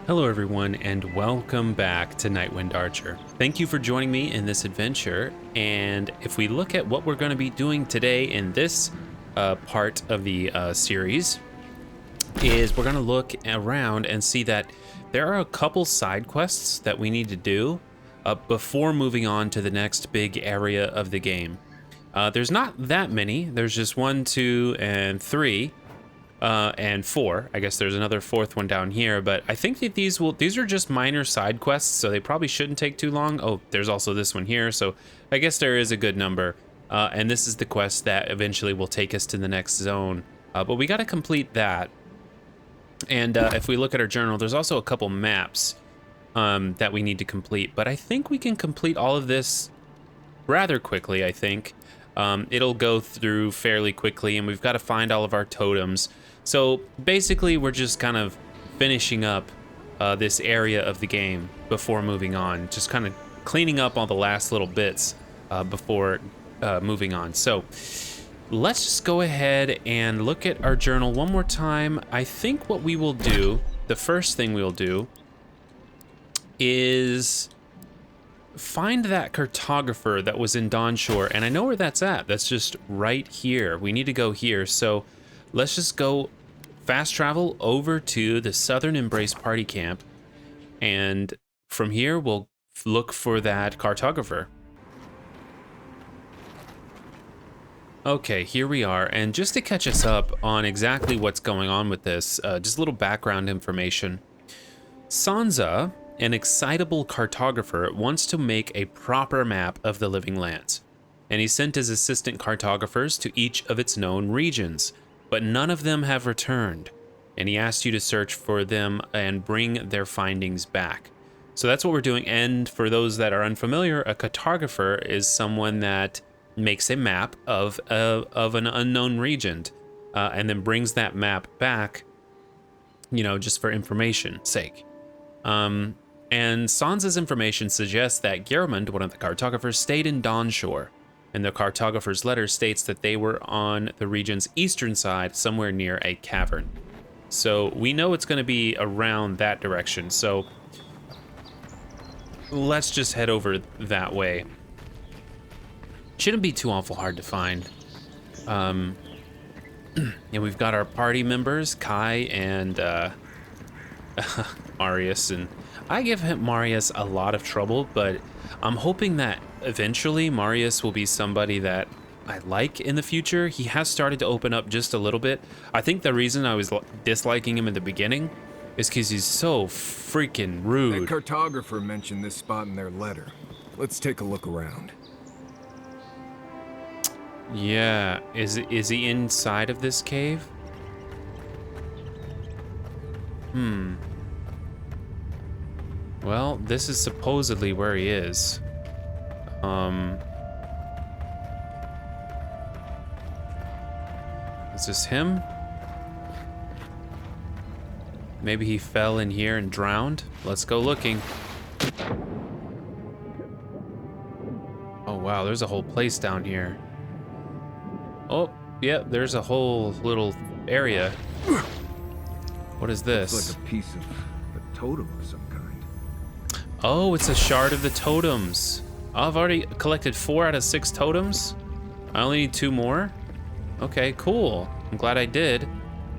Hello everyone and welcome back to Nightwind Archer. Thank you for joining me in this adventure, and if we look at what we're going to be doing today in this part of the series, is we're going to look around and see that there are a couple side quests that we need to do before moving on to the next big area of the game. There's not that many, there's just 1, 2, and 3. And 4. I guess there's another 4th one down here, but I think that these are just minor side quests, so they probably shouldn't take too long. Oh, there's also this one here, so I guess there is a good number. And this is the quest that eventually will take us to the next zone. But we got to complete that. And if we look at our journal, there's also a couple maps that we need to complete. But I think we can complete all of this rather quickly, I think. It'll go through fairly quickly, and we've got to find all of our totems. So basically, we're just kind of finishing up this area of the game before moving on, just kind of cleaning up all the last little bits before moving on. So let's just go ahead and look at our journal one more time. I think what we will do, the first thing we'll do, is find that cartographer that was in Dawnshore, and I know where that's at. That's just right here. We need to go here, so let's just go fast travel over to the Southern Embrace Party Camp, and from here we'll look for that cartographer. Okay, here we are, and just to catch us up on exactly what's going on with this, just a little background information. Sansa, an excitable cartographer, wants to make a proper map of the Living Lands, and he sent his assistant cartographers to each of its known regions, but none of them have returned, and he asked you to search for them and bring their findings back. So that's what we're doing, and for those that are unfamiliar, a cartographer is someone that makes a map of an unknown region, and then brings that map back, you know, just for information's sake. And Sansa's information suggests that Gehrmund, one of the cartographers, stayed in Dawnshore, and the cartographer's letter states that they were on the region's eastern side, somewhere near a cavern. So we know it's going to be around that direction, so let's just head over that way. Shouldn't be too awful hard to find. And we've got our party members, Kai and Marius, and I give Marius a lot of trouble, but I'm hoping that eventually Marius will be somebody that I like in the future. He has started to open up just a little bit. I think the reason I was disliking him in the beginning is because he's so freaking rude. The cartographer mentioned this spot in their letter. Let's take a look around. Yeah, is he inside of this cave? Well, this is supposedly where he is. Is this him? Maybe he fell in here and drowned? Let's go looking. Oh wow, there's a whole place down here. Oh, yeah, there's a whole little area. What is this? Looks like a piece of a totem of some kind. Oh, it's a shard of the totems. Oh, I've already collected 4 out of 6 totems. I only need 2 more. Okay, cool. I'm glad I did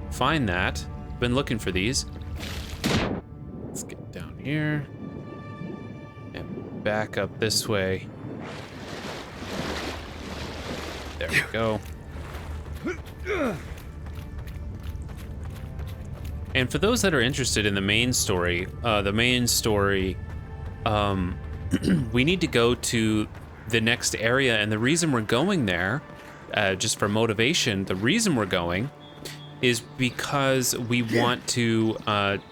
find that. Been looking for these. Let's get down here and back up this way. There we go. And for those that are interested in the main story, we need to go to the next area, and the reason we're going there, just for motivation, the reason we're going is because we want to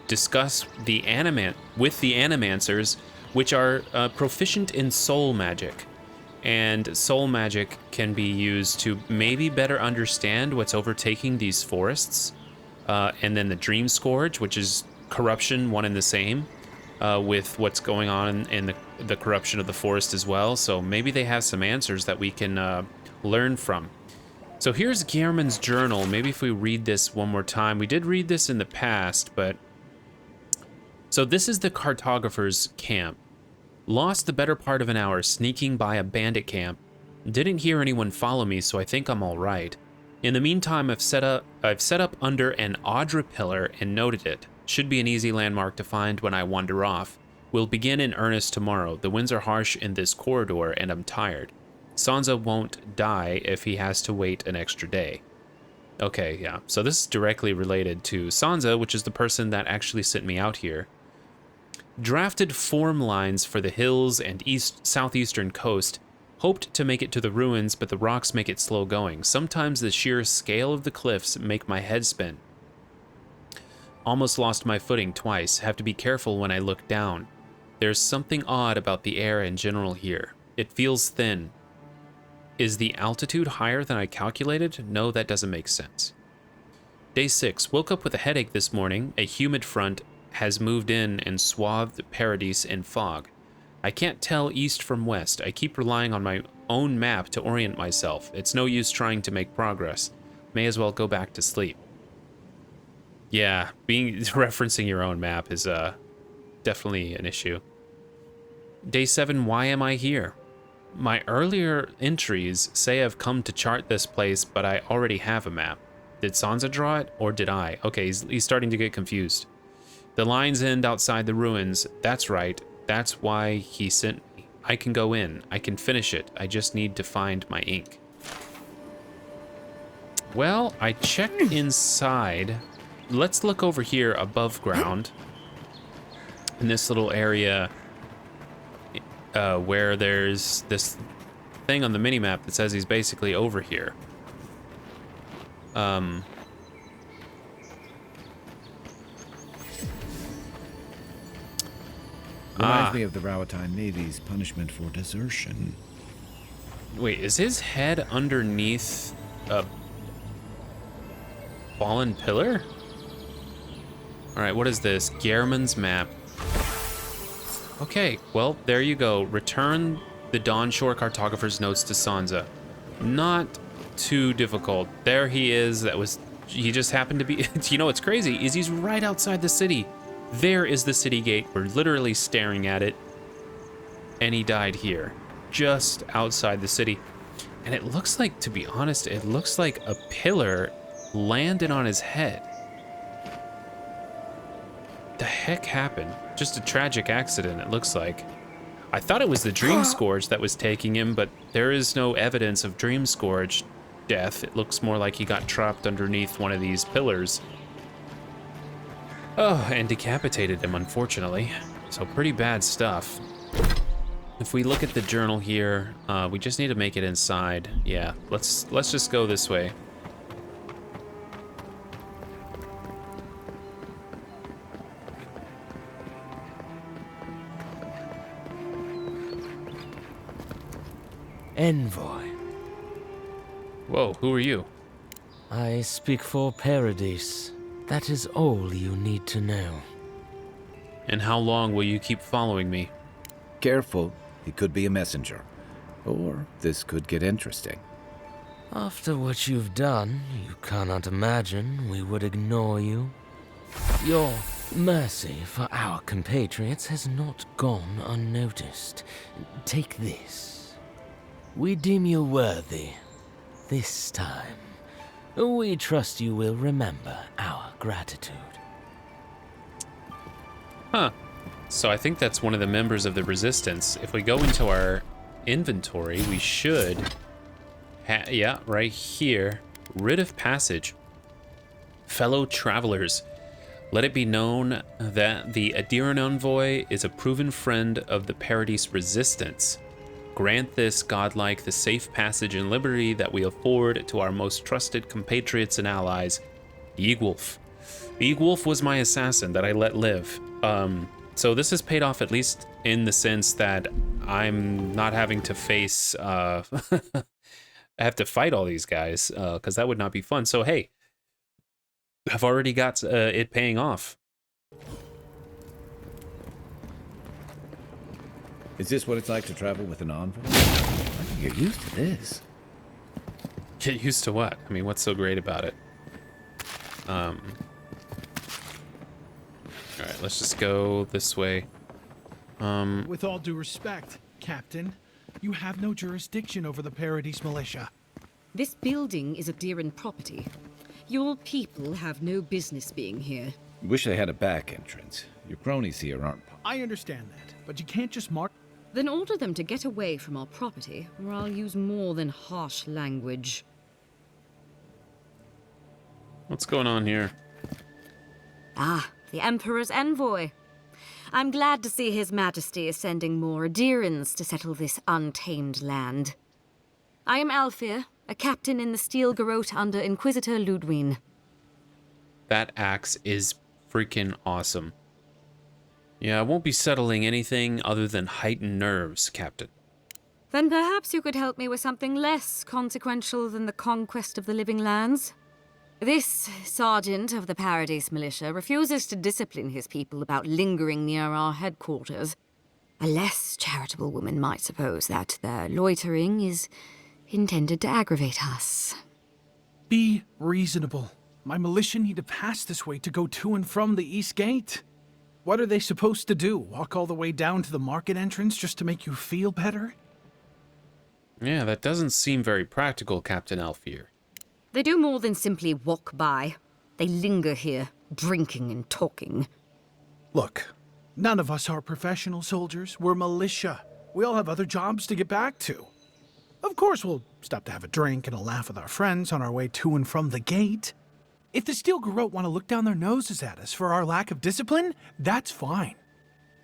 discuss the animancers, which are proficient in soul magic. And soul magic can be used to maybe better understand what's overtaking these forests. And then the Dream Scourge, which is corruption, one and the same, with what's going on in the corruption of the forest as well. So maybe they have some answers that we can learn from. So here's Gehrmund's journal. Maybe if we read this one more time. We did read this in the past, but So this is the Cartographer's camp. Lost the better part of an hour sneaking by a bandit camp. Didn't hear anyone follow me, so I think I'm all right. In the meantime, I've set up under an Adra pillar and noted it. Should be an easy landmark to find when I wander off. We'll begin in earnest tomorrow. The winds are harsh in this corridor, and I'm tired. Sansa won't die if he has to wait an extra day. Okay, yeah. So this is directly related to Sansa, which is the person that actually sent me out here. Drafted form lines for the hills and southeastern coast. Hoped to make it to the ruins, but the rocks make it slow going. Sometimes the sheer scale of the cliffs make my head spin. Almost lost my footing twice. Have to be careful when I look down. There's something odd about the air in general here. It feels thin. Is the altitude higher than I calculated? No, that doesn't make sense. Day 6. Woke up with a headache this morning. A humid front has moved in and swathed Paradise in fog. I can't tell east from west. I keep relying on my own map to orient myself. It's no use trying to make progress. May as well go back to sleep. Yeah, referencing your own map is definitely an issue. Day 7, why am I here? My earlier entries say I've come to chart this place, but I already have a map. Did Sansa draw it, or did I? Okay, he's starting to get confused. The lines end outside the ruins. That's right. That's why he sent me. I can go in. I can finish it. I just need to find my ink. Well, I checked inside. Let's look over here above ground. In this little area where there's this thing on the minimap that says he's basically over here. Reminds me of the Rowatine Navy's punishment for desertion. Wait, is his head underneath a fallen pillar? Alright, what is this? Gehrman's map. Okay, well, there you go. Return the Dawnshore Cartographer's notes to Sansa. Not too difficult. There he is. He just happened to be... You know what's crazy is he's right outside the city. There is the city gate. We're literally staring at it. And he died here, just outside the city. And it looks like, to be honest, it looks like a pillar landed on his head. The heck happened? Just a tragic accident, it looks like. I thought it was the Dream Scourge that was taking him, but there is no evidence of Dream Scourge death. It looks more like he got trapped underneath one of these pillars. Oh, and decapitated him, unfortunately. So pretty bad stuff. If we look at the journal here, we just need to make it inside. Yeah, let's just go this way. Envoy. Whoa, who are you? I speak for Paradise. That is all you need to know. And how long will you keep following me? Careful, he could be a messenger. Or this could get interesting. After what you've done, you cannot imagine we would ignore you. Your mercy for our compatriots has not gone unnoticed. Take this. We deem you worthy. This time, we trust you will remember our gratitude. Huh. So I think that's one of the members of the Resistance. If we go into our inventory, we should... yeah, right here. Writ of Passage. Fellow travelers, let it be known that the Adran Envoy is a proven friend of the Paradise Resistance. Grant this godlike the safe passage and liberty that we afford to our most trusted compatriots and allies, Eagwolf. Eagwolf was my assassin that I let live. So this has paid off, at least in the sense that I'm not having to face, I have to fight all these guys, because that would not be fun. So hey, I've already got it paying off. Is this what it's like to travel with an envoy? I can get used to this. Get used to what? I mean, what's so great about it? All right, let's just go this way. With all due respect, Captain, you have no jurisdiction over the Paradise Militia. This building is Adran property. Your people have no business being here. Wish they had a back entrance. Your cronies here aren't. I understand that, but you can't just mark... Then order them to get away from our property, or I'll use more than harsh language. What's going on here? Ah, the Emperor's envoy. I'm glad to see His Majesty is sending more Adirans to settle this untamed land. I am Alfir, a captain in the Steel Garrote under Inquisitor Ludwine. That axe is freaking awesome. Yeah, I won't be settling anything other than heightened nerves, Captain. Then perhaps you could help me with something less consequential than the conquest of the living lands. This sergeant of the Paradise Militia refuses to discipline his people about lingering near our headquarters. A less charitable woman might suppose that their loitering is intended to aggravate us. Be reasonable. My militia need to pass this way to go to and from the East Gate. What are they supposed to do? Walk all the way down to the market entrance just to make you feel better? Yeah, that doesn't seem very practical, Captain Alfir. They do more than simply walk by. They linger here, drinking and talking. Look, none of us are professional soldiers. We're militia. We all have other jobs to get back to. Of course, we'll stop to have a drink and a laugh with our friends on our way to and from the gate. If the Steel Garrote want to look down their noses at us for our lack of discipline, that's fine.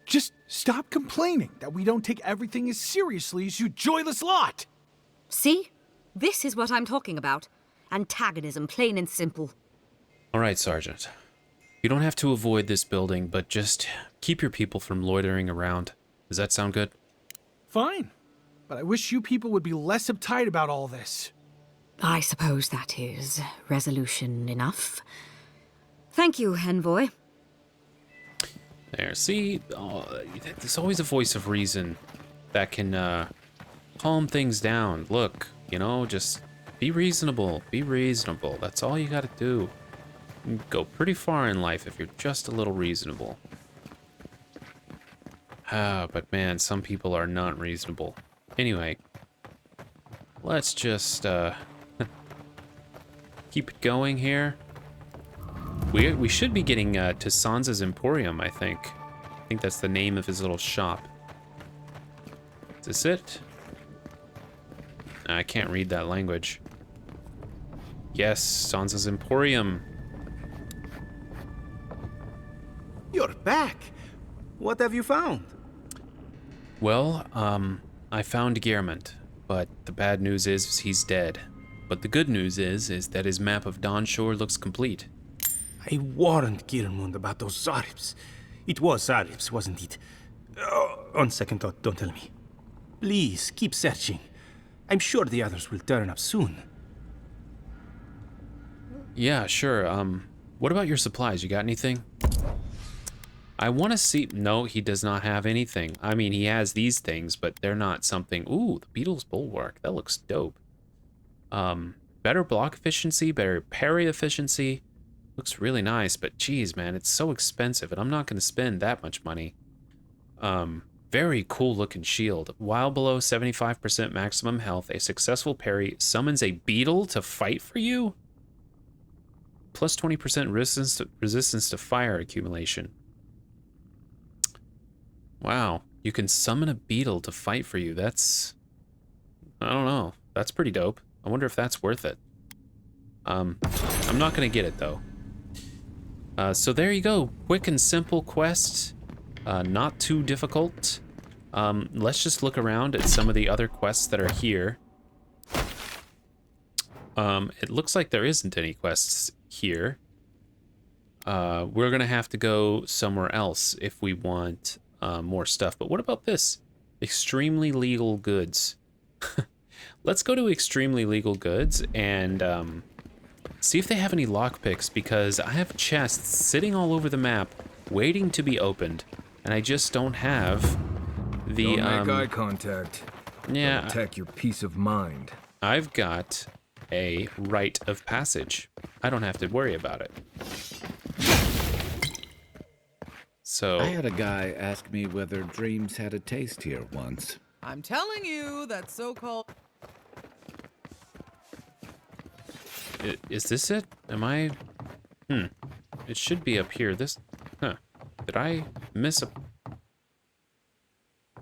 Just stop complaining that we don't take everything as seriously as you joyless lot! See? This is what I'm talking about. Antagonism, plain and simple. All right, Sergeant. You don't have to avoid this building, but just keep your people from loitering around. Does that sound good? Fine. But I wish you people would be less uptight about all this. I suppose that is resolution enough. Thank you, Envoy. There, see? Oh, there's always a voice of reason that can calm things down. Look, you know, just be reasonable. Be reasonable. That's all you gotta do. You can go pretty far in life if you're just a little reasonable. But man, some people are not reasonable. Anyway, let's just keep it going here. We should be getting to Sansa's Emporium, I think. I think that's the name of his little shop. Is this it? I can't read that language. Yes, Sansa's Emporium. You're back. What have you found? Well, I found Gearmund, but the bad news is he's dead. But the good news is that his map of Dawnshore looks complete. I warned Gearmund about those Zaribs. It was Zaribs, wasn't it? On second thought, don't tell me. Please, keep searching. I'm sure the others will turn up soon. Yeah, sure. What about your supplies? You got anything? I want to see... No, he does not have anything. I mean, he has these things, but they're not something... Ooh, the Beetle's Bulwark. That looks dope. Better block efficiency, better parry efficiency. Looks really nice, but geez, man, it's so expensive, and I'm not going to spend that much money. Very cool looking shield. While below 75% maximum health, a successful parry summons a beetle to fight for you? Plus 20% resistance to fire accumulation. Wow, you can summon a beetle to fight for you. That's... I don't know. That's pretty dope. I wonder if that's worth it. I'm not going to get it, though. So there you go. Quick and simple quest. Not too difficult. Let's just look around at some of the other quests that are here. It looks like there isn't any quests here. We're going to have to go somewhere else if we want more stuff. But what about this? Extremely legal goods. Let's go to Extremely Legal Goods and see if they have any lockpicks, because I have chests sitting all over the map waiting to be opened, and I just don't have the... Don't make eye contact. Yeah. Protect your peace of mind. I've got a rite of passage. I don't have to worry about it. So I had a guy ask me whether dreams had a taste here once. I'm telling you, that so-called... is this it? Am I? It should be up here. This, did I miss a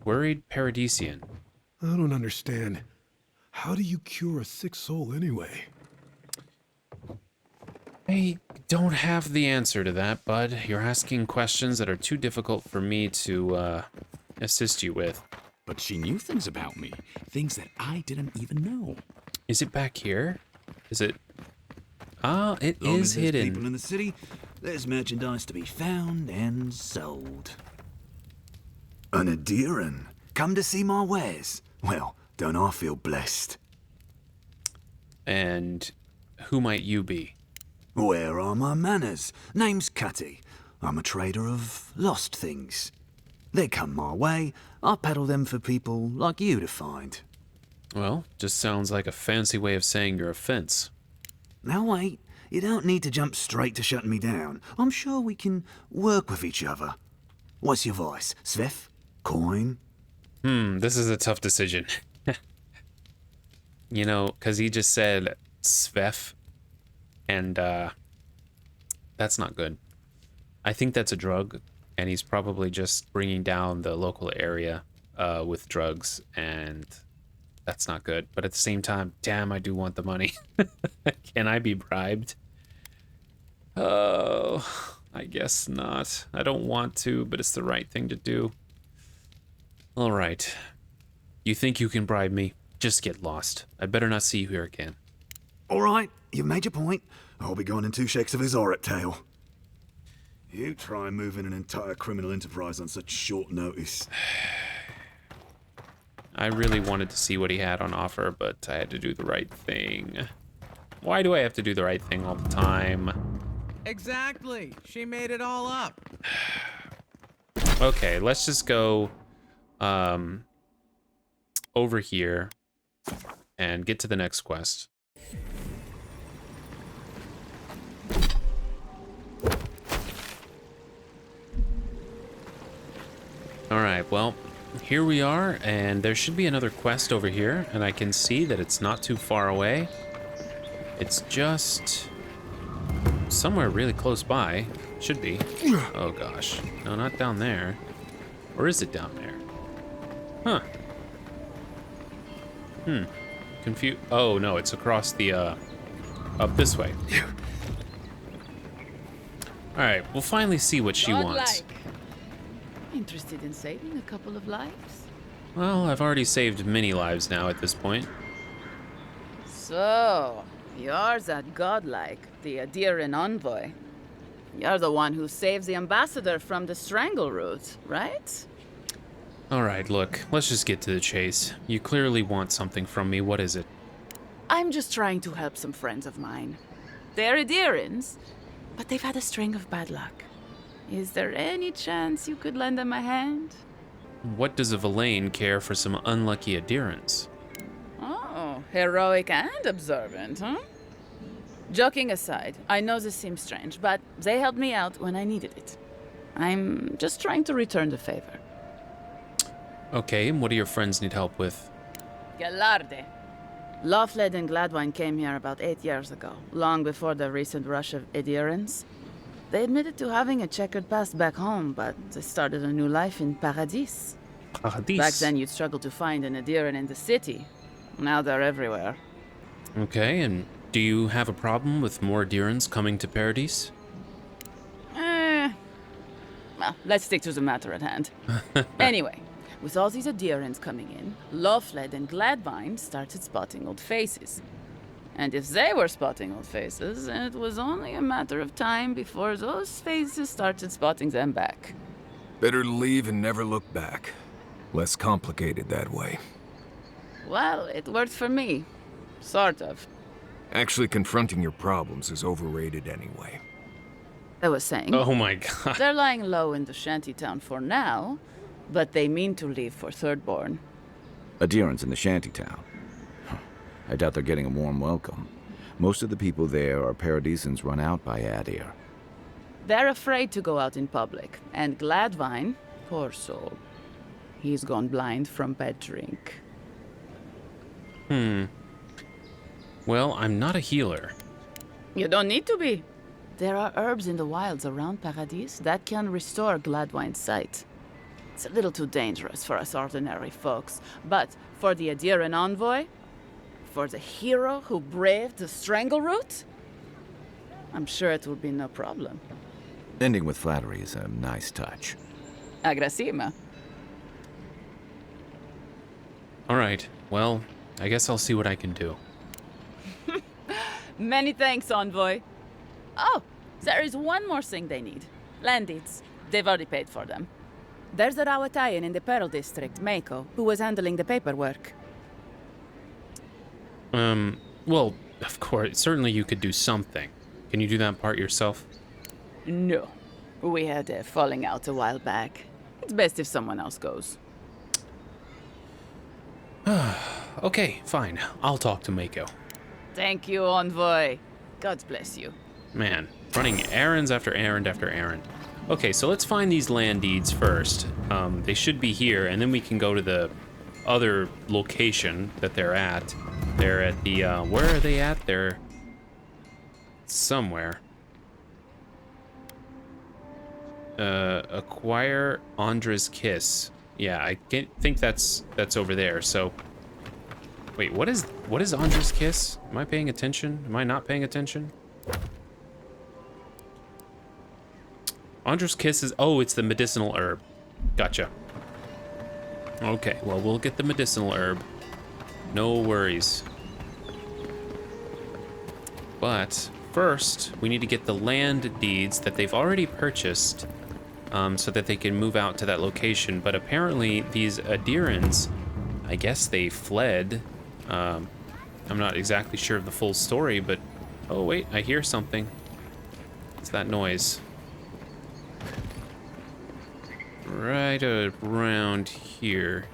worried Paradisian? I don't understand. How do you cure a sick soul anyway? I don't have the answer to that, bud. You're asking questions that are too difficult for me to assist you with. But she knew things about me, things that I didn't even know. Is it back here? Is it? Ah, it Long is as there's people hidden. in the city, there's merchandise to be found and sold. An Adran? Come to see my wares? Well, don't I feel blessed? And who might you be? Where are my manners? Name's Cutty. I'm a trader of lost things. They come my way, I peddle them for people like you to find. Well, just sounds like a fancy way of saying you're a fence. Now wait, you don't need to jump straight to shutting me down. I'm sure we can work with each other. What's your voice? Sveth? Coin? This is a tough decision. You know, because he just said Svef, and that's not good. I think that's a drug, and he's probably just bringing down the local area with drugs, and that's not good. But at the same time, damn, I do want the money. Can I be bribed? Oh, I guess not. I don't want to, but it's the right thing to do. All right. You think you can bribe me? Just get lost. I better not see you here again. All right, you've made your point. I'll be gone in 2 shakes of his auric tail. You try moving an entire criminal enterprise on such short notice. I really wanted to see what he had on offer, but I had to do the right thing. Why do I have to do the right thing all the time? Exactly. She made it all up. Okay, let's just go over here and get to the next quest. All right, well, here we are, and there should be another quest over here, and I can see that it's not too far away. It's just somewhere really close by. Should be. Oh gosh, no, not down there. Or is it down there? Huh. Oh no, it's across the up this way. All right, we'll finally see what she wants. Interested in saving a couple of lives? Well, I've already saved many lives now at this point. So, you're that godlike, the Adran envoy. You're the one who saves the ambassador from the Strangle route, right? All right, look, let's just get to the chase. You clearly want something from me. What is it? I'm just trying to help some friends of mine. They're Adirans, but they've had a string of bad luck. Is there any chance you could lend them a hand? What does a Feline care for some unlucky Adirans? Oh, heroic and observant, huh? Joking aside, I know this seems strange, but they helped me out when I needed it. I'm just trying to return the favor. Okay, and what do your friends need help with? Galarde. Lofled and Gladwine came here about 8 years ago, long before the recent rush of Adirans. They admitted to having a checkered past back home, but they started a new life in Paradis. Paradis? Back then, you'd struggle to find an Adiran in the city. Now they're everywhere. Okay, and do you have a problem with more Adirans coming to Paradis? Well, let's stick to the matter at hand. Anyway, with all these Adirans coming in, Lofled and Gladwine started spotting old faces. And if they were spotting old faces, it was only a matter of time before those faces started spotting them back. Better to leave and never look back. Less complicated that way. Well, it worked for me. Sort of. Actually confronting your problems is overrated anyway. I was saying. Oh my god. They're lying low in the shantytown for now, but they mean to leave for Thirdborn. Adirans in the shantytown. I doubt they're getting a warm welcome. Most of the people there are Paradisans run out by Adir. They're afraid to go out in public. And Gladvine, poor soul, he's gone blind from bad drink. Well, I'm not a healer. You don't need to be. There are herbs in the wilds around Paradis that can restore Gladwine's sight. It's a little too dangerous for us ordinary folks, but for the Adiran envoy, for the hero who braved the Strangle route, I'm sure it will be no problem. Ending with flattery is a nice touch. Agrasima. All right, well, I guess I'll see what I can do. Many thanks, envoy. Oh, there is one more thing they need. Land deeds. They've already paid for them. There's a Rawatayan in the Pearl District, Mako, who was handling the paperwork. Well, of course, certainly you could do something. Can you do that part yourself? No. We had a falling out a while back. It's best if someone else goes. Okay, fine. I'll talk to Mako. Thank you, envoy. God bless you. Man, running errands after errand after errand. Okay, so let's find these land deeds first. They should be here, and then we can go to the other location that they're at. They're at the, where are they at? They're somewhere. Acquire Andra's Kiss. Yeah, I think that's over there, so... Wait, what is Andra's Kiss? Am I paying attention? Am I not paying attention? Andra's Kiss is... Oh, it's the medicinal herb. Gotcha. Okay, well, we'll get the medicinal herb. No worries. But first, we need to get the land deeds that they've already purchased so that they can move out to that location. But apparently, these Adirans, I guess they fled. I'm not exactly sure of the full story, but... Oh, wait, I hear something. What's that noise? Right around here.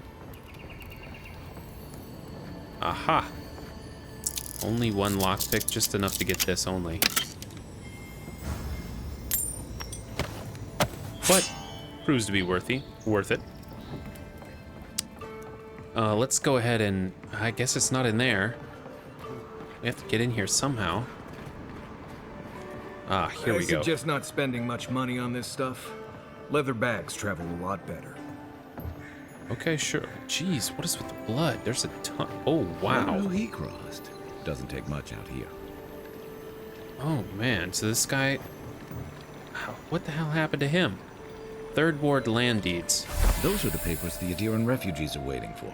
Aha! Only one lockpick, just enough to get this only. But proves to be worth it. Let's go ahead and... I guess it's not in there. We have to get in here somehow. Ah, here we go. I suggest not spending much money on this stuff. Leather bags travel a lot better. Okay, sure. Jeez, what is with the blood? There's a ton. Oh, wow. Who he crossed. Doesn't take much out here. Oh, man. So this guy... What the hell happened to him? Third Ward land deeds. Those are the papers the Adiran refugees are waiting for.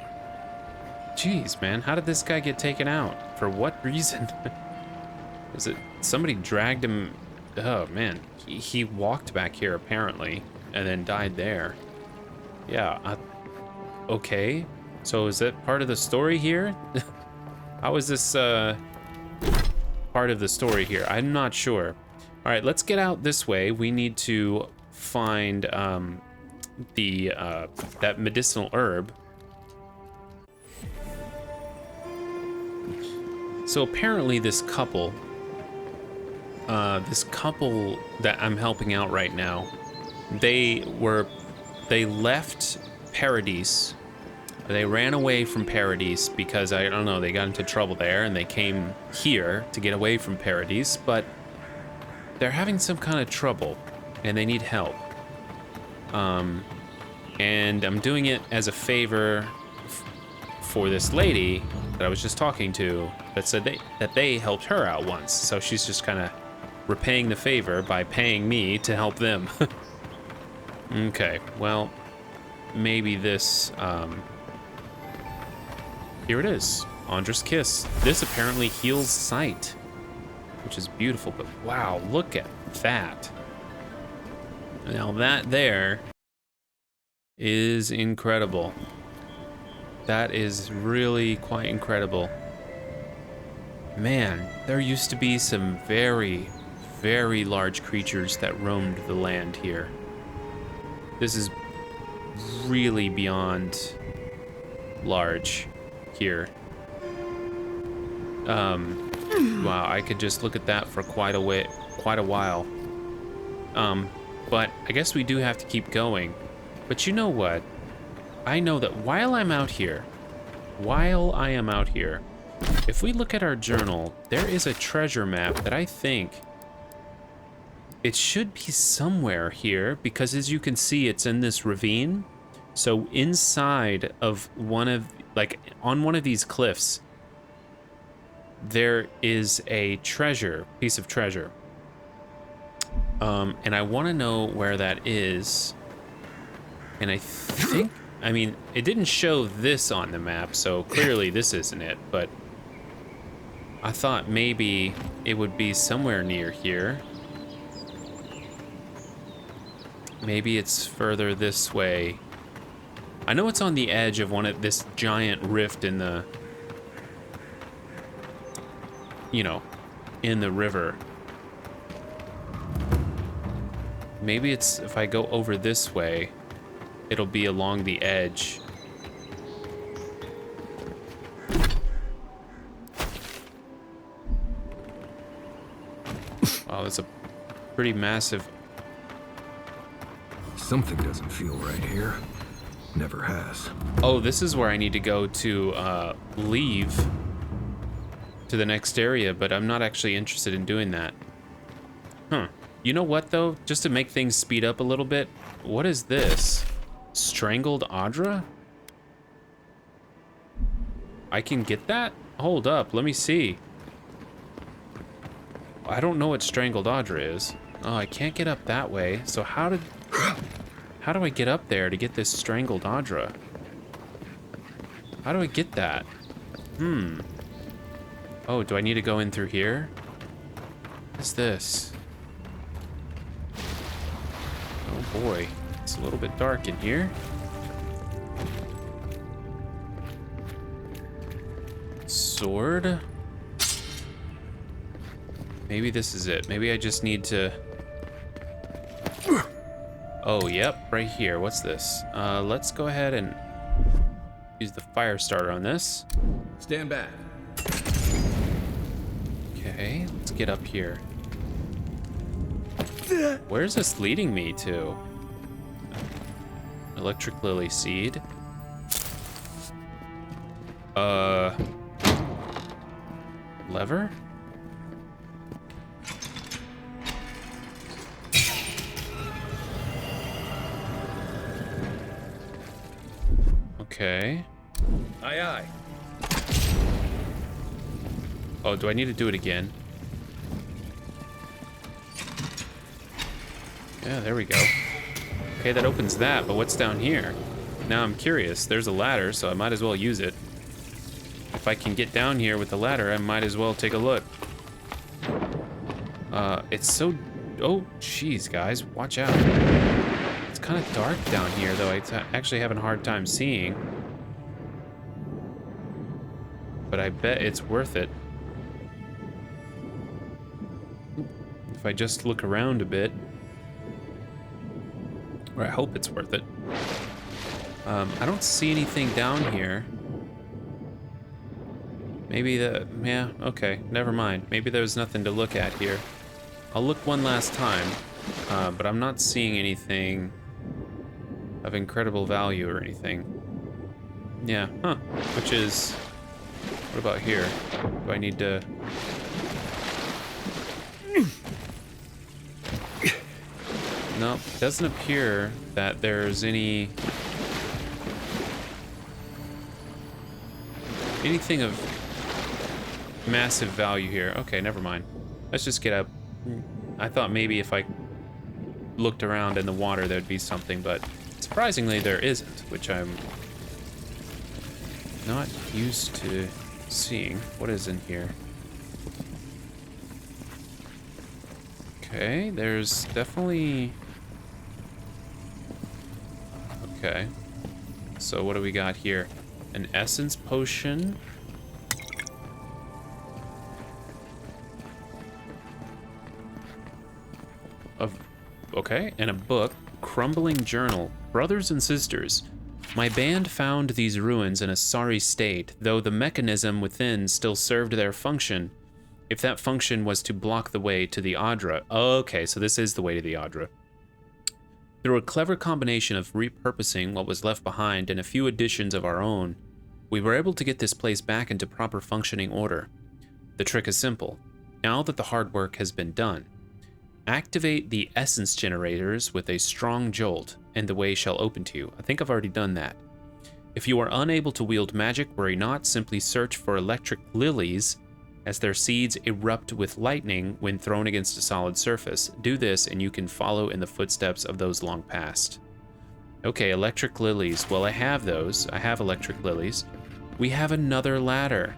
Jeez, man. How did this guy get taken out? For what reason? Was it... Somebody dragged him... Oh, man. He walked back here, apparently, and then died there. Yeah, okay. So is that part of the story here? How is this, part of the story here? I'm not sure. All right, let's get out this way. We need to find, that medicinal herb. So apparently this couple that I'm helping out right now, they left Paradis. They ran away from Paradis because, I don't know, they got into trouble there and they came here to get away from Paradis, but they're having some kind of trouble and they need help. And I'm doing it as a favor for this lady that I was just talking to that said that they helped her out once. So she's just kind of repaying the favor by paying me to help them. Okay, well, maybe this, here it is, Andra's Kiss. This apparently heals sight, which is beautiful, but wow, look at that. Now that there is incredible. That is really quite incredible. Man, there used to be some very, very large creatures that roamed the land here. This is really beyond large here. Wow, I could just look at that for quite a while. But I guess we do have to keep going. But you know what? I know that while I am out here, if we look at our journal, there is a treasure map that I think it should be somewhere here, because as you can see, it's in this ravine. So inside of on one of these cliffs, there is a piece of treasure. And I want to know where that is. And I think, I mean, it didn't show this on the map, so clearly this isn't it, but I thought maybe it would be somewhere near here. Maybe it's further this way. I know it's on the edge of this giant rift in the, in the river. Maybe it's, if I go over this way, it'll be along the edge. Wow, that's a pretty massive... Something doesn't feel right here. Never has. Oh, this is where I need to go to leave to the next area, but I'm not actually interested in doing that. Huh. You know what, though? Just to make things speed up a little bit, what is this? Strangled Adra? I can get that? Hold up, let me see. I don't know what Strangled Adra is. Oh, I can't get up that way. So how do I get up there to get this Strangled Adra? How do I get that? Oh, do I need to go in through here? What's this? Oh boy, it's a little bit dark in here. Sword? Maybe this is it. Maybe I just need to... Oh, yep, right here. What's this? Let's go ahead and use the fire starter on this. Stand back. Okay, let's get up here. Where's this leading me to? Electric lily seed. Lever? Okay. Aye, aye. Oh, do I need to do it again? Yeah, there we go. Okay, that opens that, but what's down here? Now I'm curious. There's a ladder, so I might as well use it. If I can get down here with the ladder, I might as well take a look. It's so... Oh, jeez, guys, watch out. It's kind of dark down here, though. I'm actually having a hard time seeing. But I bet it's worth it. If I just look around a bit. Or I hope it's worth it. I don't see anything down here. Maybe yeah, okay, never mind. Maybe there's nothing to look at here. I'll look one last time, but I'm not seeing anything of incredible value or anything. Yeah, huh, which is... What about here? Do I need to... No, it doesn't appear that there's anything of massive value here. Okay, never mind. Let's just get up. I thought maybe if I looked around in the water there'd be something, but surprisingly there isn't, which I'm not used to seeing. What is in here? Okay, there's definitely... Okay. So what do we got here? An essence potion. Okay, and a book. Crumbling journal. Brothers and sisters, my band found these ruins in a sorry state, though the mechanism within still served their function. If that function was to block the way to the Adra. Okay, so this is the way to the Adra. Through a clever combination of repurposing what was left behind and a few additions of our own, we were able to get this place back into proper functioning order. The trick is simple. Now that the hard work has been done, activate the essence generators with a strong jolt, and the way shall open to you. I think I've already done that. If you are unable to wield magic, worry not. Simply search for electric lilies, as their seeds erupt with lightning when thrown against a solid surface. Do this, and you can follow in the footsteps of those long past. Okay, electric lilies. Well, I have those. I have electric lilies. We have another ladder.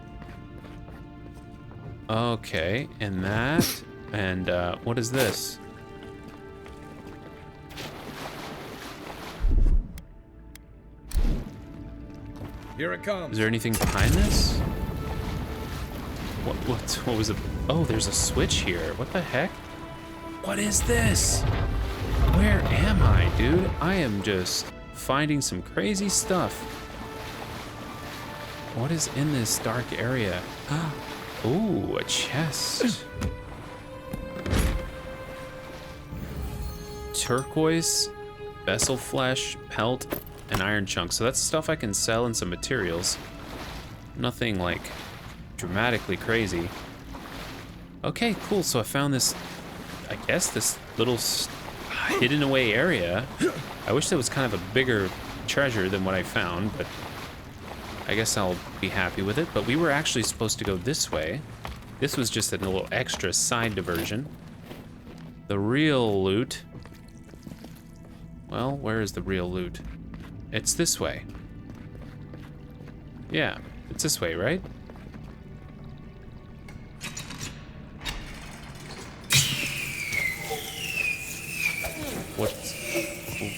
Okay, and that, and what is this? Here it comes. Is there anything behind this? What was it? Oh, there's a switch here. What the heck? What is this? Where am I, dude? I am just finding some crazy stuff. What is in this dark area? Ooh, a chest. Turquoise, vessel flesh, pelt, and iron chunks. So that's stuff I can sell and some materials. Nothing like dramatically crazy. Okay, cool. So I found this, I guess, this little hidden away area. I wish there was kind of a bigger treasure than what I found, but I guess I'll be happy with it. But we were actually supposed to go this way. This was just a little extra side diversion. The real loot. Well, where is the real loot? It's this way. Yeah, it's this way, right?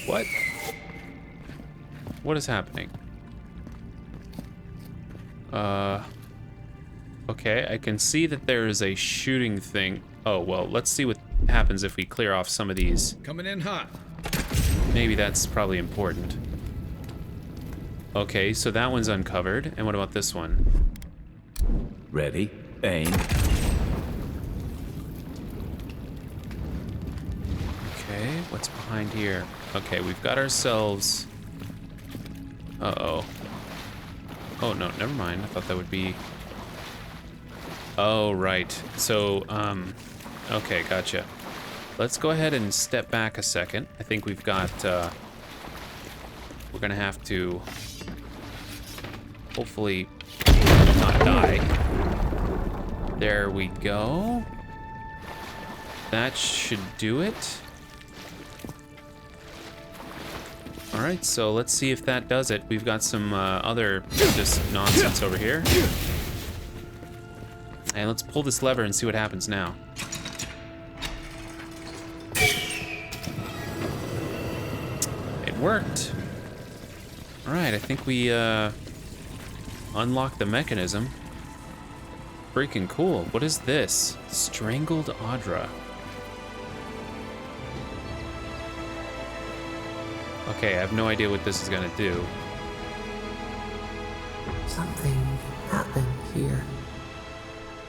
What? What is happening? Okay, I can see that there is a shooting thing. Oh, well, let's see what happens if we clear off some of these. Coming in hot. Maybe that's probably important. Okay, so that one's uncovered. And what about this one? Ready, aim. Okay, what's behind here? Okay, we've got ourselves... Uh-oh. Oh, no, never mind. I thought that would be... Oh, right. So, okay, gotcha. Let's go ahead and step back a second. I think we've got, we're gonna have to hopefully not die. There we go. That should do it. All right, so let's see if that does it. We've got some other just nonsense over here. And let's pull this lever and see what happens now. It worked. All right, I think we unlocked the mechanism. Freaking cool. What is this? Strangled Adra. Okay, I have no idea what this is gonna do. Something happened here.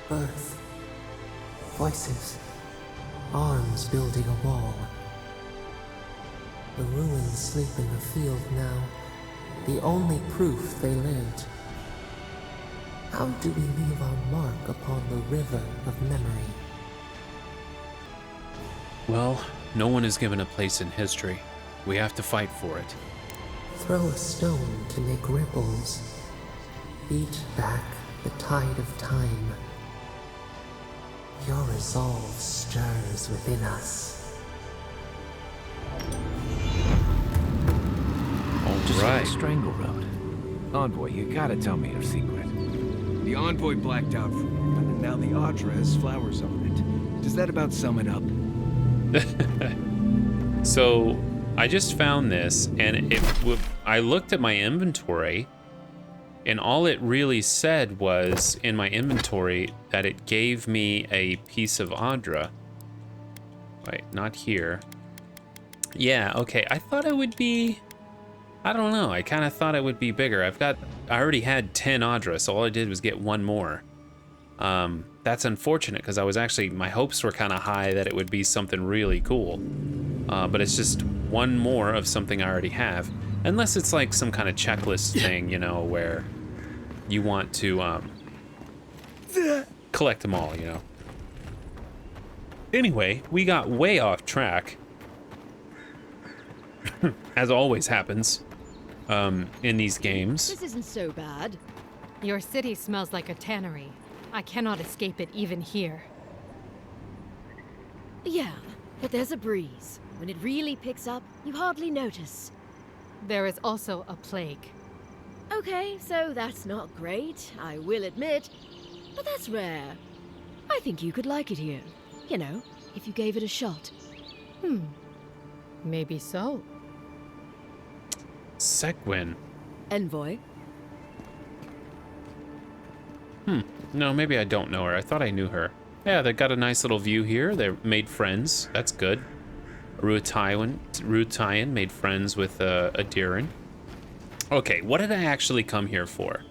Birth. Voices. Arms building a wall. The ruins sleep in the field now. The only proof they lived. How do we leave our mark upon the river of memory? Well, no one is given a place in history. We have to fight for it. Throw a stone to make ripples. Beat back the tide of time. Your resolve stirs within us. Just Right. like Strangle Road. Envoy, you gotta tell me your secret. The Envoy blacked out for a moment, and now the Adra has flowers on it. Does that about sum it up? So, I just found this, and I looked at my inventory, and all it really said was in my inventory that it gave me a piece of Adra. Wait, not here. Yeah, okay. I thought it would be... I don't know. I kind of thought it would be bigger. I already had 10 Adra, so all I did was get one more. that's unfortunate because I was actually, my hopes were kind of high that it would be something really cool. But it's just one more of something I already have. Unless it's like some kind of checklist thing, you know, where you want to collect them all, you know. Anyway, we got way off track. As always happens in these games. This isn't so bad. Your city smells like a tannery. I cannot escape it even here. Yeah, but there's a breeze. When it really picks up, you hardly notice. There is also a plague. Okay, so that's not great, I will admit. But that's rare. I think you could like it here. You know, if you gave it a shot. Maybe so. Sequin. Envoy. No, maybe I don't know her. I thought I knew her. Yeah, they got a nice little view here. They made friends. That's good. Ruetayan made friends with Adiran. Okay, what did I actually come here for?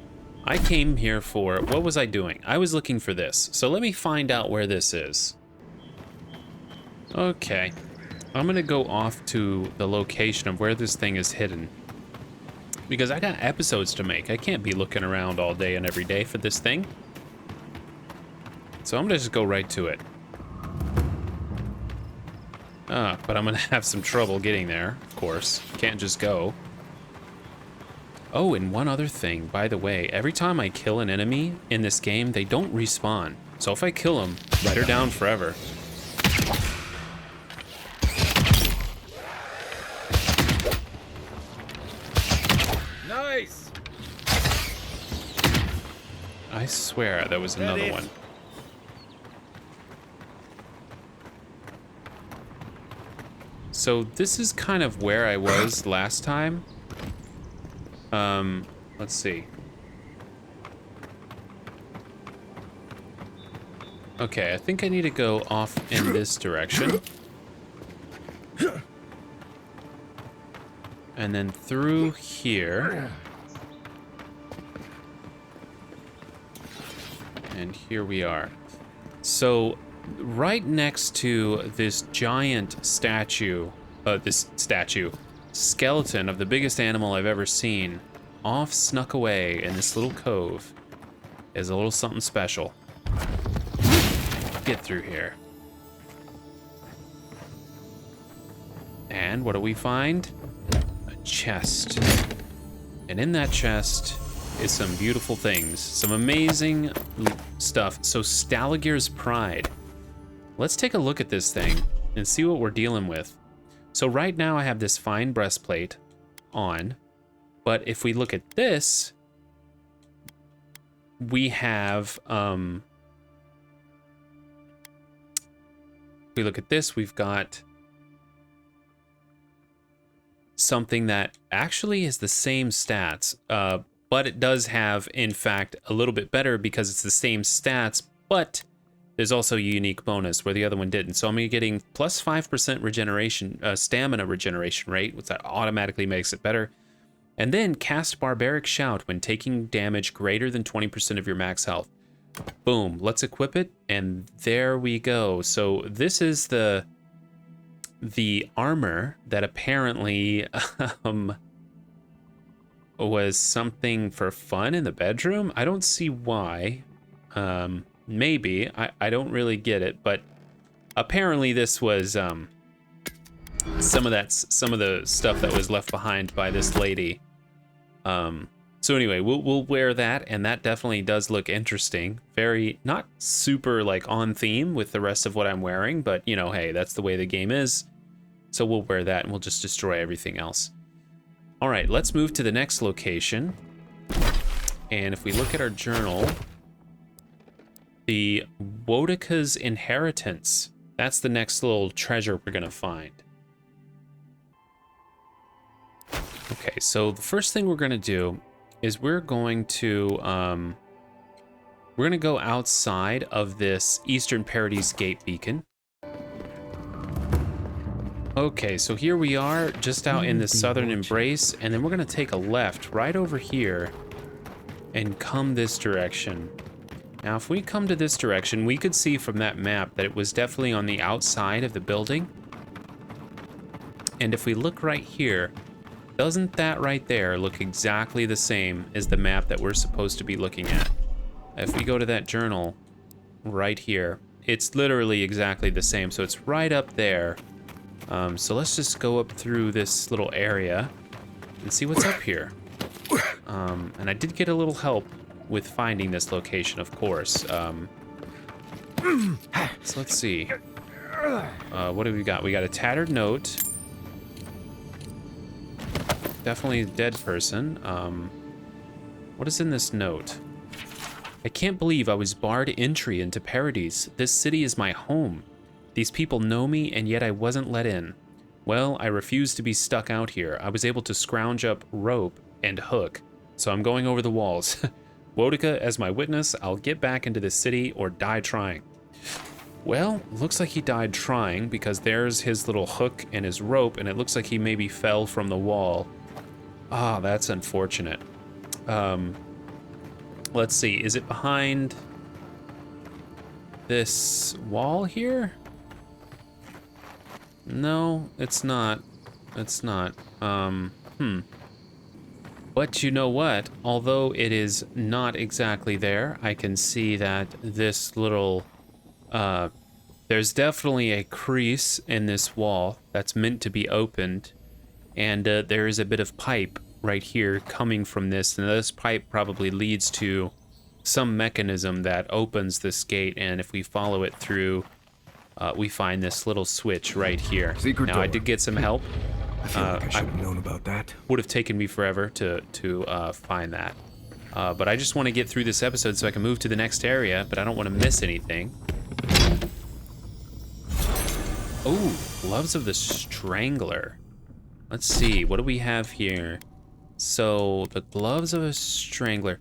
I came here for... What was I doing? I was looking for this. So let me find out where this is. Okay. I'm going to go off to the location of where this thing is hidden. Because I got episodes to make. I can't be looking around all day and every day for this thing. So I'm going to just go right to it. But I'm going to have some trouble getting there, of course. Can't just go. Oh, and one other thing, by the way. Every time I kill an enemy in this game, they don't respawn. So if I kill them, they're down forever. Nice! I swear there was another one. So this is kind of where I was last time. Let's see. Okay, I think I need to go off in this direction. And then through here. And here we are. So right next to this giant statue, skeleton of the biggest animal I've ever seen, off snuck away in this little cove, is a little something special. Get through here. And what do we find? A chest. And in that chest is some beautiful things, some amazing stuff. So Stalagir's Pride. Let's take a look at this thing and see what we're dealing with. So right now I have this fine breastplate on, but if we look at this, we have, if we look at this, we've got something that actually is the same stats, but it does have, in fact, a little bit better because it's the same stats, but there's also a unique bonus where the other one didn't. So I'm getting plus 5% regeneration, stamina regeneration rate, which that automatically makes it better. And then cast Barbaric Shout when taking damage greater than 20% of your max health. Boom, let's equip it, and there we go. So this is the armor that apparently was something for fun in the bedroom. I don't see why. Maybe. I don't really get it, but apparently this was some of the stuff that was left behind by this lady. So anyway, we'll wear that, and that definitely does look interesting. Very, not super like on theme with the rest of what I'm wearing, but you know, hey, that's the way the game is. So we'll wear that and we'll just destroy everything else. All right, let's move to the next location. And if we look at our journal, the Woedica's Inheritance. That's the next little treasure we're gonna find. Okay, so the first thing we're gonna do is we're going to go outside of this Eastern Paradise Gate beacon. Okay, so here we are just out in the southern embrace, and then we're gonna take a left right over here and come this direction. Now, if we come to this direction, we could see from that map that it was definitely on the outside of the building. And if we look right here, doesn't that right there look exactly the same as the map that we're supposed to be looking at? If we go to that journal right here, it's literally exactly the same. So it's right up there. So let's just go up through this little area and see what's up here. And I did get a little help with finding this location, of course. So let's see. What do we got? We got a tattered note. Definitely a dead person. What is in this note? I can't believe I was barred entry into Paradise. This city is my home. These people know me, and yet I wasn't let in. Well, I refuse to be stuck out here. I was able to scrounge up rope and hook, so I'm going over the walls. Woedica as my witness, I'll get back into this city or die trying. Well, looks like he died trying because there's his little hook and his rope, and it looks like he maybe fell from the wall. Ah, that's unfortunate. Let's see, is it behind this wall here? No, it's not. It's not. But you know what? Although it is not exactly there, I can see that this little, there's definitely a crease in this wall that's meant to be opened. And there is a bit of pipe right here coming from this. And this pipe probably leads to some mechanism that opens this gate. And if we follow it through, we find this little switch right here. Secret now, door. I did get some help. I feel like I should have known about that. Would have taken me forever to find that. But I just want to get through this episode so I can move to the next area, but I don't want to miss anything. Oh, Gloves of the Strangler. Let's see, what do we have here? So, the Gloves of a Strangler.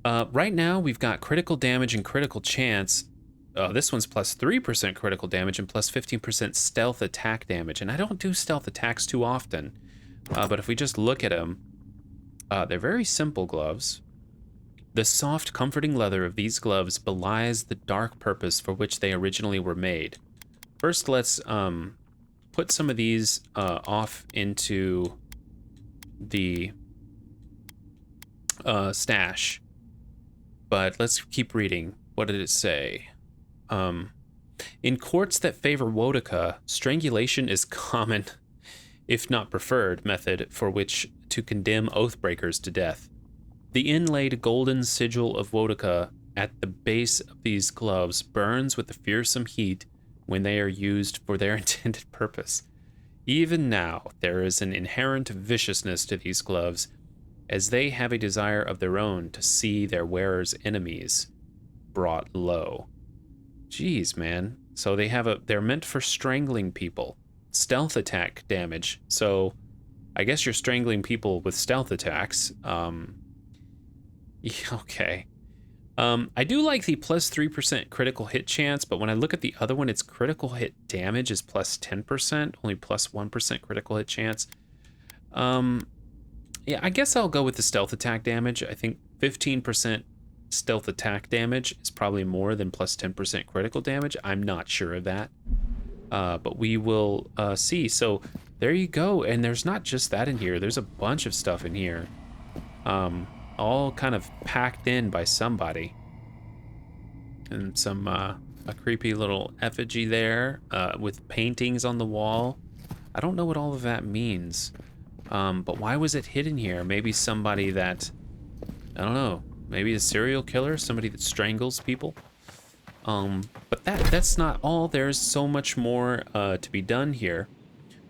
Right now, we've got critical damage and critical chance. This one's plus 3% critical damage and plus 15% stealth attack damage. And I don't do stealth attacks too often. But if we just look at them, they're very simple gloves. The soft, comforting leather of these gloves belies the dark purpose for which they originally were made. First, let's put some of these off into the stash. But let's keep reading. What did it say? In courts that favor Woedica, strangulation is common, if not preferred, method for which to condemn oathbreakers to death. The inlaid golden sigil of Woedica at the base of these gloves burns with a fearsome heat when they are used for their intended purpose. Even now, there is an inherent viciousness to these gloves, as they have a desire of their own to see their wearers' enemies brought low. Jeez, man. So they're meant for strangling people. Stealth attack damage. So I guess you're strangling people with stealth attacks. Okay. I do like the plus 3% critical hit chance, but when I look at the other one, its critical hit damage is plus 10%, only plus 1% critical hit chance. Yeah, I guess I'll go with the stealth attack damage. I think 15% stealth attack damage is probably more than plus 10% critical damage. I'm not sure of that, but we will see. So there you go. And there's not just that in here. There's a bunch of stuff in here, all kind of packed in by somebody. And some a creepy little effigy there with paintings on the wall. I don't know what all of that means, but why was it hidden here? Maybe somebody that, I don't know, maybe a serial killer, somebody that strangles people. But that's not all. There's so much more to be done here.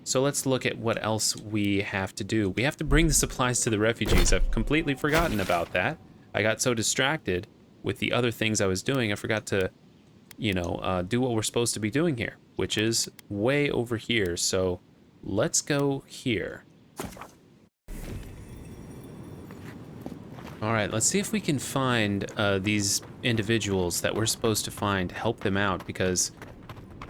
So let's look at what else we have to do. We have to bring the supplies to the refugees. I've completely forgotten about that. I got so distracted with the other things I was doing, I forgot to, do what we're supposed to be doing here, which is way over here. So let's go here. All right, let's see if we can find these individuals that we're supposed to find, help them out, because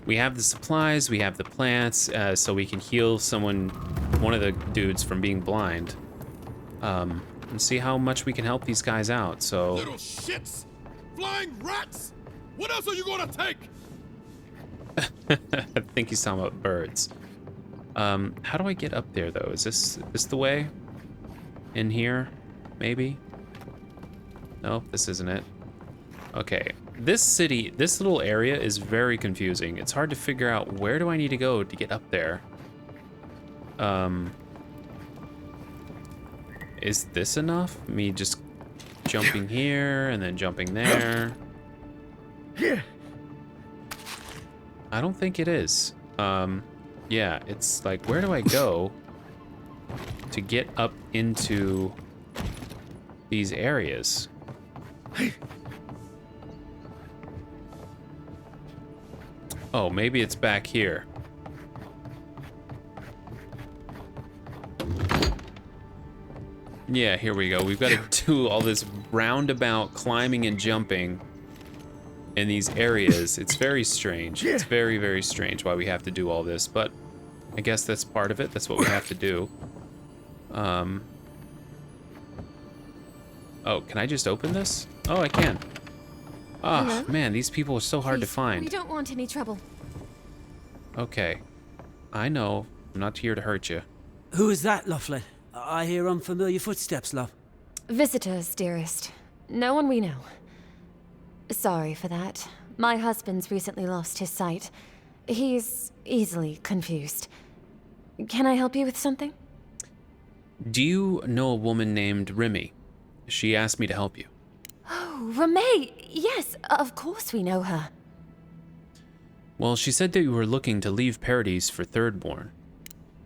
we have the supplies, we have the plants, so we can heal one of the dudes from being blind, and see how much we can help these guys out. So Little shits! flying rats! What else are you gonna take? I think he's talking about birds. How do I get up there though? Is this the way? In here? Maybe? Nope, this isn't it. Okay. This city, this little area is very confusing. It's hard to figure out where do I need to go to get up there. Is this enough? Me just jumping here and then jumping there. I don't think it is. Yeah, it's like, where do I go to get up into these areas? Oh, maybe it's back here. Yeah, here we go. We've got to do all this roundabout climbing and jumping in these areas. It's very strange. It's very, very strange why we have to do all this, but I guess that's part of it. That's what we have to do. Oh, can I just open this? Oh, I can. Oh, Hello? man, these people are so hard to Please, find. We don't want any trouble. Okay. I know. I'm not here to hurt you. Who is that, Loughlin? I hear unfamiliar footsteps, love. Visitors, dearest. No one we know. Sorry for that. My husband's recently lost his sight. He's easily confused. Can I help you with something? Do you know a woman named Remy? She asked me to help you. Oh, Ramay! Yes, of course we know her. Well, she said that you were looking to leave Paradise for Thirdborn.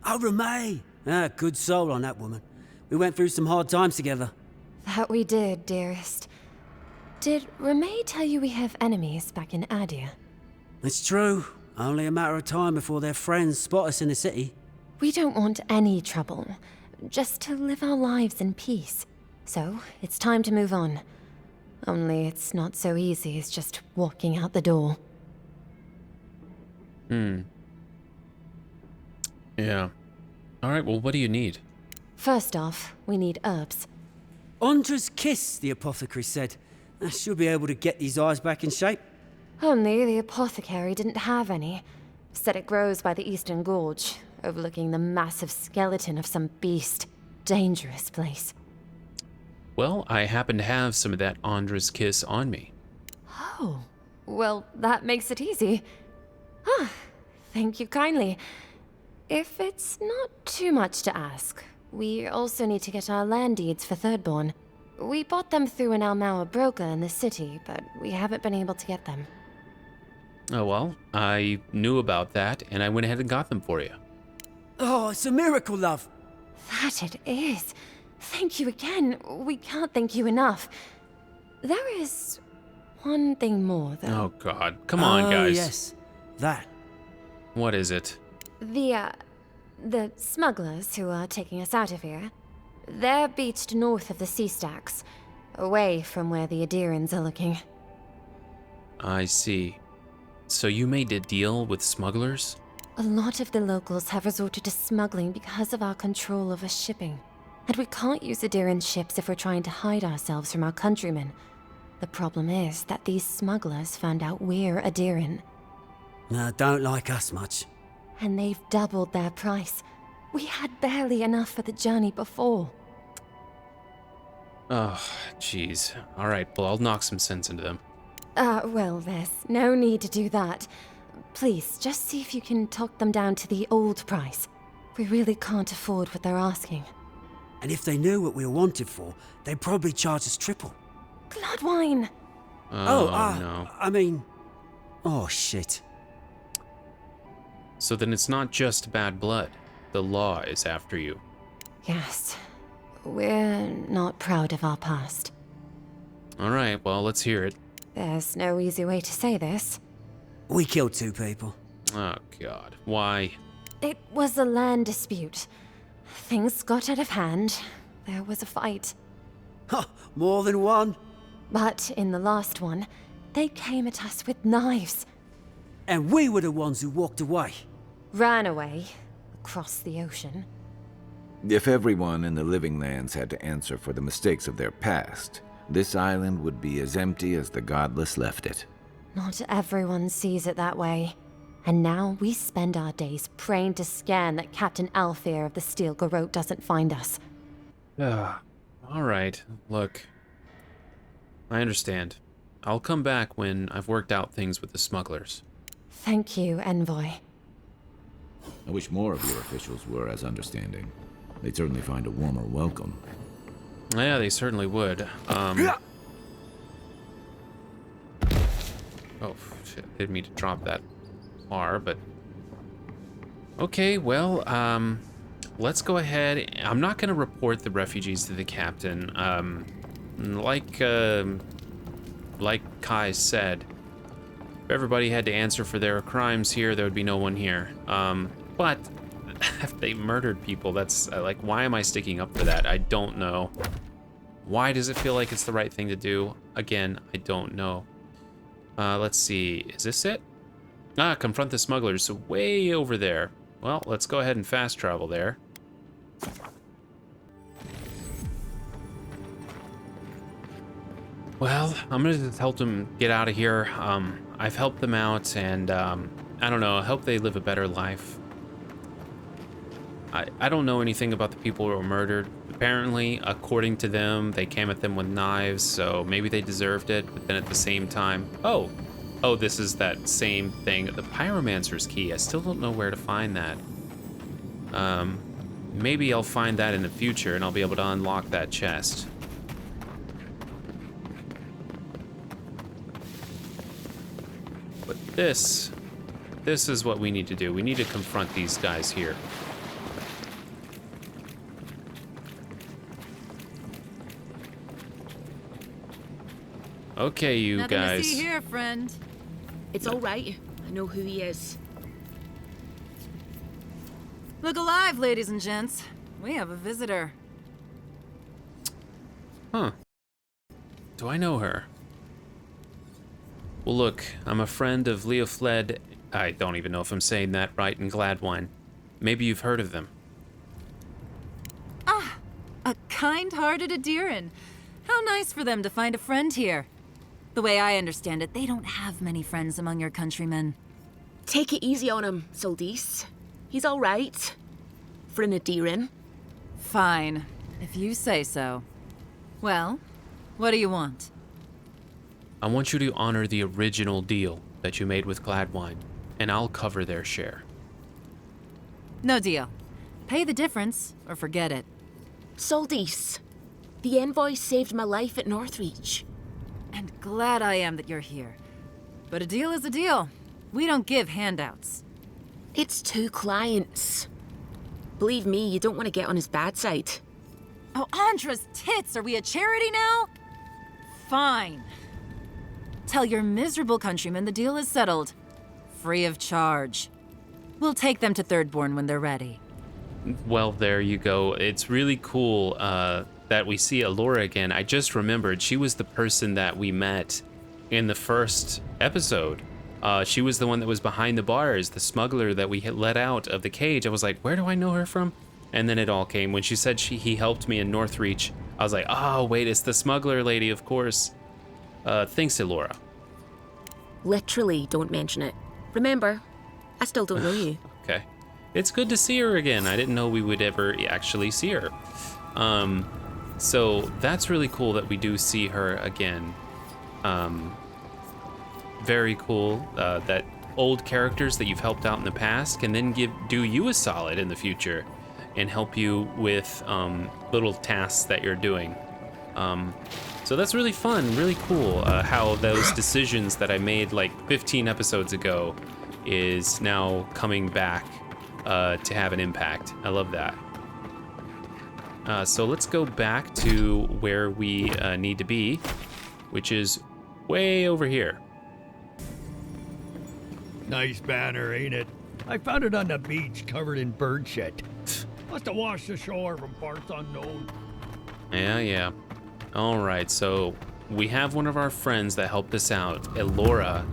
Oh, Ramay! Ah, good soul on that woman. We went through some hard times together. That we did, dearest. Did Ramay tell you we have enemies back in Adia? It's true. Only a matter of time before their friends spot us in the city. We don't want any trouble. Just to live our lives in peace. So, it's time to move on. Only it's not so easy as just walking out the door. Yeah. Alright, well, what do you need? First off, we need herbs. Andra's kiss, the apothecary said. I should be able to get these eyes back in shape. Only the apothecary didn't have any. Said it grows by the Eastern Gorge, overlooking the massive skeleton of some beast. Dangerous place. Well, I happen to have some of that Andra's kiss on me. Oh, well, that makes it easy. Ah, thank you kindly. If it's not too much to ask, we also need to get our land deeds for Thirdborn. We bought them through an Almaua broker in the city, but we haven't been able to get them. Oh, well, I knew about that, and I went ahead and got them for you. Oh, it's a miracle, love. That it is. Thank you again. We can't thank you enough. There is one thing more, though. Oh, God. Come on, guys. Oh, yes. That. What is it? The smugglers who are taking us out of here, they're beached north of the sea stacks, away from where the Adirans are looking. I see. So you made a deal with smugglers? A lot of the locals have resorted to smuggling because of our control over shipping. And we can't use Adiran ships if we're trying to hide ourselves from our countrymen. The problem is that these smugglers found out we're Adiran. No, don't like us much. And they've doubled their price. We had barely enough for the journey before. Oh, jeez. All right, well, I'll knock some sense into them. Well, there's no need to do that. Please, just see if you can talk them down to the old price. We really can't afford what they're asking. And if they knew what we were wanted for, they'd probably charge us triple. Bloodwine! No. I mean... Oh, shit. So then it's not just bad blood. The law is after you. Yes. We're not proud of our past. All right, well, let's hear it. There's no easy way to say this. We killed 2 people. Oh, God. Why? It was a land dispute. Things got out of hand. There was a fight. Ha! More than one? But in the last one, they came at us with knives. And we were the ones who walked away. Ran away. Across the ocean. If everyone in the Living Lands had to answer for the mistakes of their past, this island would be as empty as the godless left it. Not everyone sees it that way. And now we spend our days praying to scan that Captain Alfear of the Steel Garrote doesn't find us. All right, look. I understand. I'll come back when I've worked out things with the smugglers. Thank you, Envoy. I wish more of your officials were as understanding. They'd certainly find a warmer welcome. Yeah, they certainly would. Oh, shit. Didn't mean to drop that far, but... Okay, well, let's go ahead. I'm not going to report the refugees to the captain. Like Kai said, if everybody had to answer for their crimes here, there would be no one here. But if they murdered people, that's like, why am I sticking up for that? I don't know. Why does it feel like it's the right thing to do? Again, I don't know. Let's see, is this it? Confront the smugglers, so way over there. Well, let's go ahead and fast travel there. Well, I'm gonna just help them get out of here. I've helped them out, and I don't know, I hope they live a better life. I don't know anything about the people who were murdered. Apparently, according to them, they came at them with knives, so maybe they deserved it, but then at the same time... Oh, this is that same thing, the Pyromancer's key. I still don't know where to find that. Maybe I'll find that in the future, and I'll be able to unlock that chest. But this is what we need to do. We need to confront these guys here. Okay, you Nothing guys. to see here, friend. It's all right. I know who he is. Look alive, ladies and gents. We have a visitor. Huh. Do I know her? Well, look, I'm a friend of Leofled. I don't even know if I'm saying that right, and Gladwine. Maybe you've heard of them. Ah, a kind-hearted Adiran. How nice for them to find a friend here. The way I understand it, they don't have many friends among your countrymen. Take it easy on him, Soldis. He's all right. For an Adiran. Fine, if you say so. Well, what do you want? I want you to honor the original deal that you made with Gladwine, and I'll cover their share. No deal. Pay the difference, or forget it. Soldis, the envoy saved my life at Northreach. And glad I am that you're here. But a deal is a deal. We don't give handouts. It's 2 clients. Believe me, you don't want to get on his bad side. Oh, Andra's tits! Are we a charity now? Fine. Tell your miserable countrymen the deal is settled. Free of charge. We'll take them to Thirdborn when they're ready. Well, there you go. It's really cool that we see Alora again. I just remembered she was the person that we met in the first episode. She was the one that was behind the bars, the smuggler that we had let out of the cage. I was like, where do I know her from? And then it all came. When she said he helped me in Northreach, I was like, oh, wait, it's the smuggler lady, of course. Thanks, Alora. Literally, don't mention it. Remember, I still don't know you. Okay. It's good to see her again. I didn't know we would ever actually see her. So that's really cool that we do see her again. Very cool that old characters that you've helped out in the past can then do you a solid in the future and help you with little tasks that you're doing. So that's really fun, really cool how those decisions that I made like 15 episodes ago is now coming back to have an impact. I love that. So let's go back to where we need to be, which is way over here. Nice banner, ain't it? I found it on the beach, covered in bird shit. Must have washed ashore from parts unknown. Yeah. All right, so we have one of our friends that helped us out, Elora.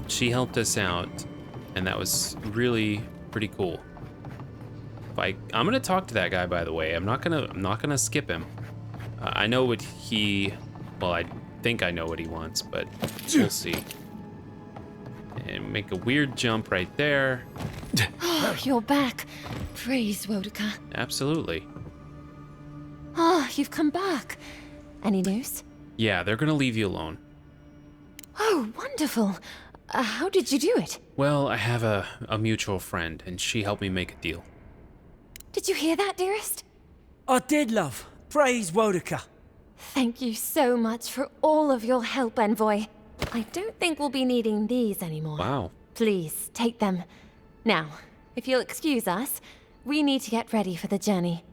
She helped us out, and that was really pretty cool. I'm gonna talk to that guy, by the way. I'm not gonna skip him. I know what he... Well, I think I know what he wants, but we'll see. And make a weird jump right there. Oh, you're back. Praise Woedica. Absolutely. Oh, you've come back. Any news? Yeah, they're gonna leave you alone. Oh, wonderful. How did you do it? Well, I have a mutual friend, and she helped me make a deal. Did you hear that, dearest? I did, love. Praise Woedica. Thank you so much for all of your help, Envoy. I don't think we'll be needing these anymore. Wow. Please, take them. Now, if you'll excuse us, we need to get ready for the journey.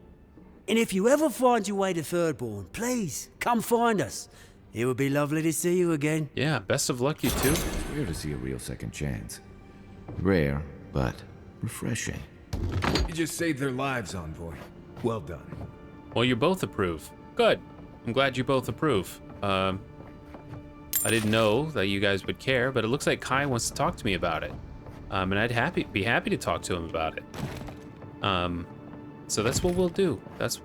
And if you ever find your way to Thirdborn, please, come find us. It would be lovely to see you again. Yeah, best of luck, you two. It's rare to see a real second chance. Rare, but refreshing. You just saved their lives, Envoy. Well done. Well, you both approve. Good. I'm glad you both approve. I didn't know that you guys would care, but it looks like Kai wants to talk to me about it. And I'd be happy to talk to him about it. So that's what we'll do.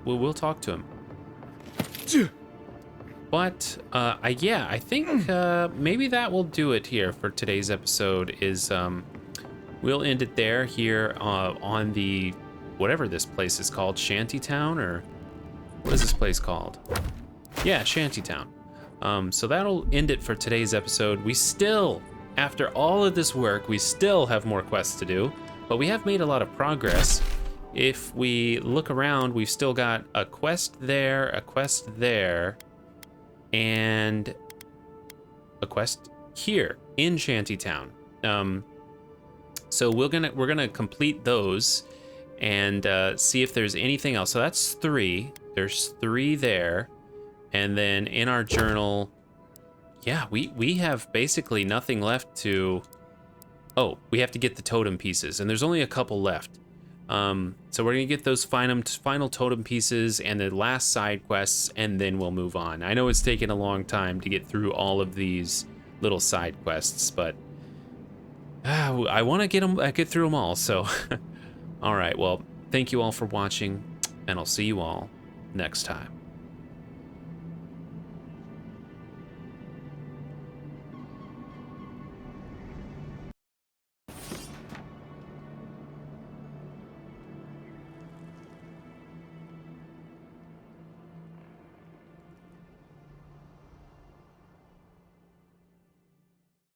We'll talk to him. But I think maybe that will do it here for today's episode. We'll end it there here on the whatever this place is called, Shantytown, or what is this place called? Yeah, Shantytown. So that'll end it for today's episode. We still, after all of this work, we still have more quests to do, but we have made a lot of progress. If we look around, we've still got a quest there, and a quest here in Shantytown. So we're gonna complete those and see if there's anything else. So that's 3. There's 3 there. And then in our journal, yeah, we have basically nothing left to... Oh, we have to get the totem pieces, and there's only a couple left. So we're gonna get those final totem pieces and the last side quests, and then we'll move on. I know it's taken a long time to get through all of these little side quests, but I want to get through them all. So, all right. Well, thank you all for watching, and I'll see you all next time.